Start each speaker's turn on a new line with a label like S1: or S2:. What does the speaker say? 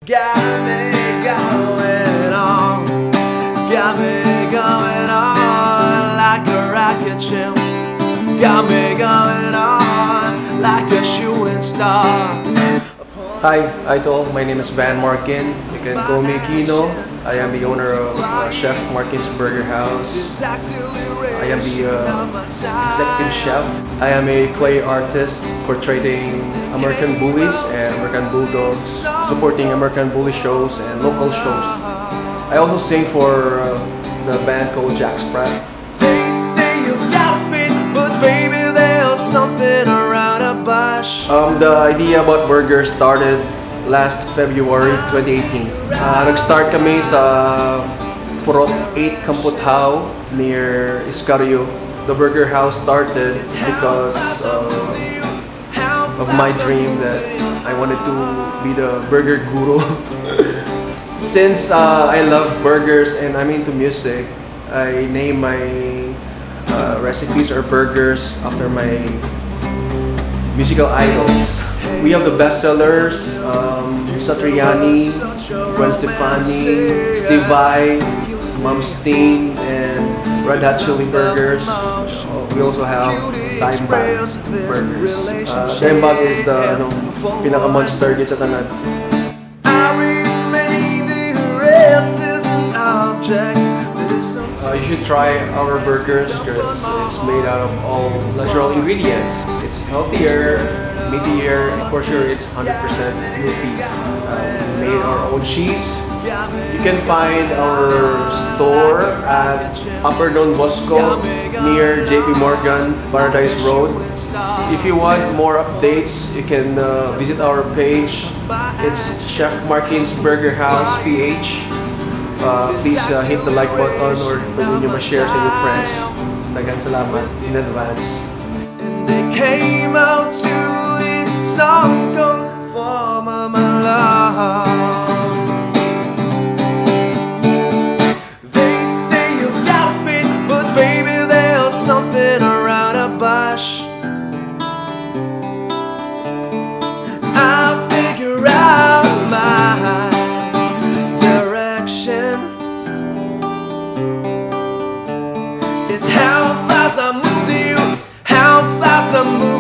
S1: Got me going on, got me going on like a rocket ship. Got me going on like a shooting star.
S2: Hi, Idol. My name is Van Marquin. You can call me Kino. I am the owner of Chef Marquin's Burgerhouse. I am the executive chef. I am a clay artist portraying American bullies and American bulldogs, supporting American bully shows and local shows. I also sing for the band called Jack Sprat.
S1: They say you gotta spit, but baby there's something around a bush.
S2: The idea about burger started last February 2018. Nag-start kami sa Purok 8 Kamputhaw near Iscarrio. The Burger House started because of my dream that I wanted to be the burger guru. Since I love burgers and I'm into music, I name my recipes or burgers after my musical idols. We have the bestsellers, Satriani, Gwen Stefani, Steve Vai, Mom Steen, and Red Hot Chili Burgers. We also have Time Bag Burgers. Time Bag is the pinaka-monster dito sa tanan. You should try our burgers because it's made out of all natural ingredients. It's healthier, meatier, and for sure it's 100% real beef. We made our own cheese. You can find our store at Upper Don Bosco near JP Morgan, Paradise Road. If you want more updates, you can visit our page. It's Chef Marquin's Burgerhouse PH. Please hit the like button or pwede nyo ma-share sa inyong friends. Daghang salamat in advance.
S1: They came out to this song for my love. They say you gotta spit, but baby there's something around a bush. I'll figure out my direction. It's how fast I move to you, how fast I move.